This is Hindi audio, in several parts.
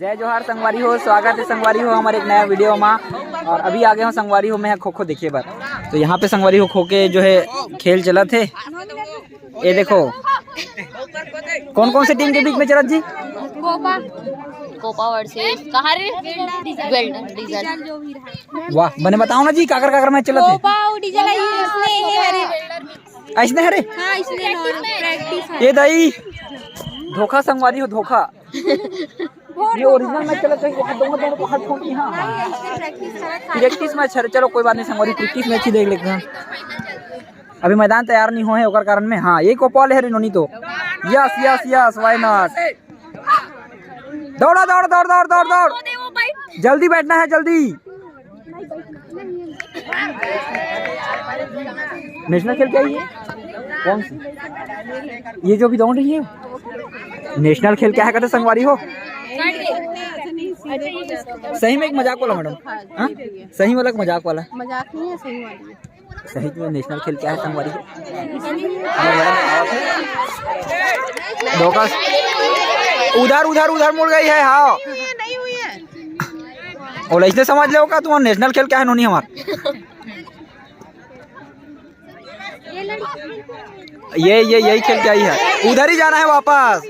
जय जोहार संगवारी हो, स्वागत है संगवारी हो हमारे एक नया वीडियो में। और अभी आ गए हो संगवारी हो में खो खो देखिए बार। तो यहाँ पे संगवारी हो खो के जो है खेल चला थे। ये देखो कौन कौन से टीम के बीच में चला जी? कोपा वर्सेस कहाँ रे? डीजल। वाह बने बताओ ना जी काकर काकर मैच चला थे? ऐसने हरे ये दई धोखा संगवारी हो धोखा। ये ओरिजिनल मैच चला था दोनों को हाथ ठोकी। हाँ प्रैक्टिस मैच है, चलो कोई बात नहीं संगवारी प्रैक्टिस मैच ही देख लेते हैं। अभी मैदान तैयार नहीं हुए ओकर कारण में। हाँ ये कोपॉल है नोनी तो yes yes yes why not. दौड़ा दौड़ दौड़ दौड़ दौड़ दौड़ जल्दी बैठना है जल्दी। नेशनल खेल क्या है? कौन सी? ये जो भी दौड़ रही है नेशनल खेल क्या है कहते संगवारी हो? सही में एक मजाक वाला मैडम। हाँ सही वाला मजाक वाला मजाक नहीं है, सही वाली सही में नेशनल खेल क्या है संगवारी हो? धोखा उधर उधर उधर मुड़ गई है। हाँ नहीं हुई है और ऐसे समझ लो का तुम्हारा नेशनल खेल क्या है नोनी हमार? ये यही खेल क्या ही है, उधर ही जाना है वापस।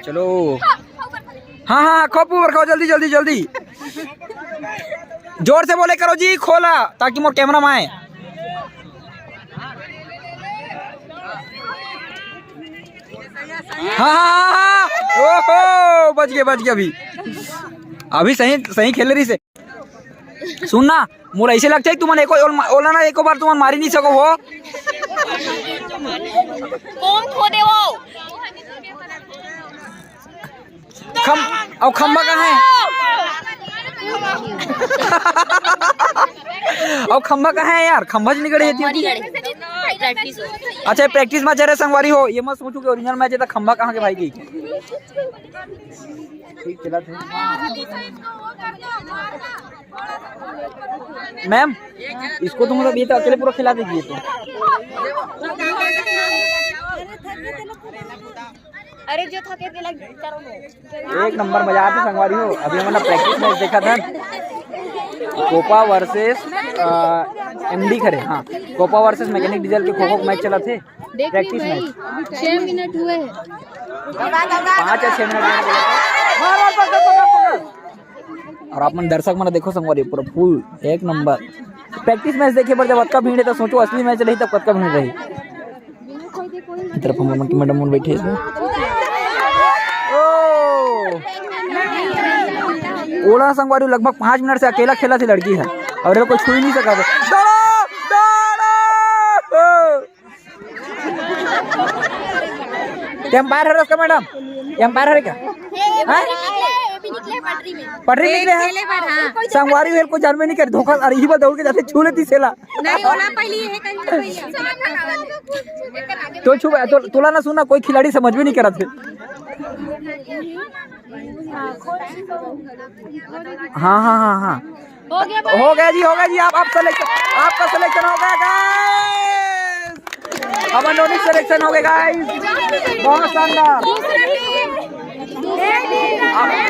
चलो हाँ हाँ खोप ऊपर खाओ जल्दी जल्दी जल्दी। जोर से बोले करो जी खोला ताकि मोर कैमरा में आए। हाँ हाँ हाँ ओहो बच गए अभी सही खेल रही से। सुनना मोर ऐसे लगता है तुमने ओला ना एको बार तुम मारी नहीं सको हो। कौन खो दे वो? खम्बा कहाँ है? और खम्बा कहाँ है यार? खम्बा नहीं गड़े प्रैक्टिस। अच्छा प्रैक्टिस मैच है संगवारी हो। ये मत सोचो कि ओरिजिनल मैच है तो खम्बा कहाँ के भाई की। ठीक चला था मैम इसको तो मतलब ये तो अकेले पूरा खिला दीजिए तो। अरे जो थके एक नंबर मजा आती संगवारी हो। अभी हमने प्रैक्टिस मैच देखा था कोपा वर्सेस एमडी खरे। हाँ कोपा वर्सेस मैकेनिक डीजल के खो खो मैच चला थे प्रैक्टिस मैच। 6 मिनट हुए 5 या 6 मिनट। और आप मन दर्शक मन देखो संगवारी पूरा फुल एक नंबर प्रैक्टिस मैच देखे पर जब कतका भीड़ है तो सोचो असली मैच रही तब कतका भीड़ रही। तरफ हम मैडम बैठे इसमें ओला संगवारी लगभग 5 मिनट से अकेला खेला थी लड़की है और कोई छू ही नहीं सका था। एम्पायर है उसका मैडम? एम्पायर है क्या? पटरी निकले हैं संगवारी वेल को जानवे नहीं कर धोखा। अरे ही बात दौड़ के जाते छू लेती सेला नहीं ओला पहली है तो छू तो तुला ना सुना कोई खिलाड़ी समझ भी नहीं करा थे। हाँ हाँ हाँ हाँ हो गया जी आपका सिलेक्शन हो गया गाइस। अमनोनिक सिलेक्शन हो गया गाइस बहुत शानदार।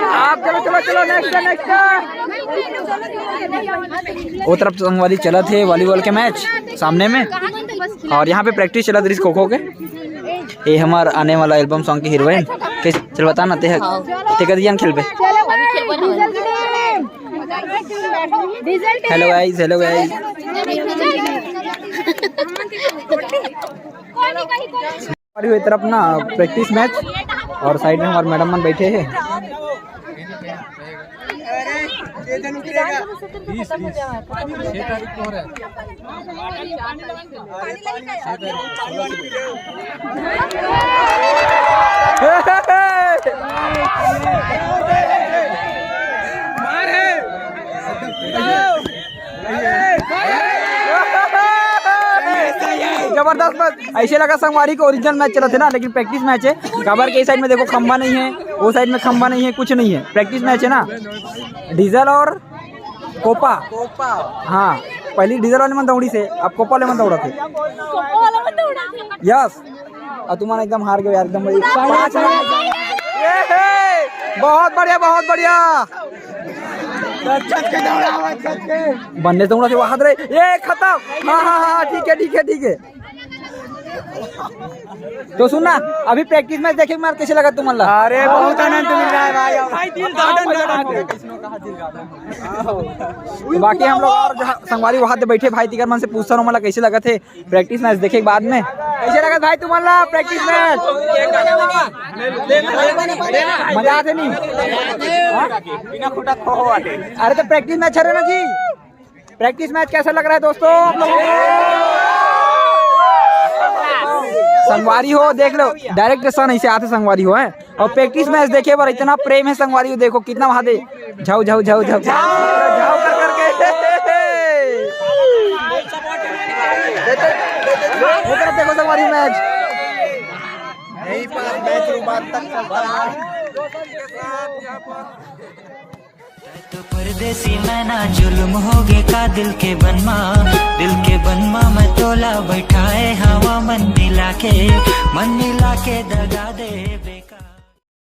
आप चलो नेक्स्ट। वो तरफ संगवारी चला थे वॉलीबॉल के मैच सामने में और यहाँ पे प्रैक्टिस चला रही खो खो के। ये हमार आने वाला एल्बम सॉन्ग की हीरोइन कैसे चल बता ना ते खेल पे। हेलो गाइस हमारी तरफ ना प्रैक्टिस मैच और साइड में हमारे मैडम मन बैठे हैं। जबरदस्त ऐसे लगा संगवारी को ओरिजिनल मैच चला थे ना लेकिन प्रैक्टिस मैच है। कवर के साइड में देखो खंबा नहीं है, वो साइड में खंबा नहीं है, कुछ नहीं है, प्रैक्टिस मैच है ना। डीजल और कोपा हाँ पहली डीजल वाले मन दौड़ी से अब कोपा वाले मन दौड़ा थे। यस और तुम्हारा एकदम हार गए यार एकदम बहुत बढ़िया बहुत बढ़िया। बनने से उड़ा से वहां रहे ये खत्म। हाँ हाँ हाँ ठीक है ठीक है ठीक है। तो सुनना अभी प्रैक्टिस मैच देखे मार कैसे लगा तुम? अरे बहुत आनंद मिल रहा है भाई। तो बाकी हम लोग और संगवारी वहां बैठे भाई तिगर मन से पूछता रहा मला कैसे लगा थे प्रैक्टिस मैच देखे के बाद में। कैसे लगा भाई तुम्हारा प्रैक्टिस मैच? मजा आते नहीं? अरे तो प्रैक्टिस मैच है ना जी। प्रैक्टिस मैच कैसा लग रहा है दोस्तों आप लोगों को? संगवारी हो देख लो डायरेक्ट सन ऐसे आते संगवारी हो है और प्रैक्टिस मैच देखे पर इतना प्रेम है संगवारी हो। देखो कितना वहां दे झाऊ झाऊ झाऊ झाऊ झाऊ कर करके देखो संगवारी मैच। तो परदेसी मैं ना जुल्म होगे का दिल के बनवा मैं तोला बैठाए हवा मन मिला के दगा दे।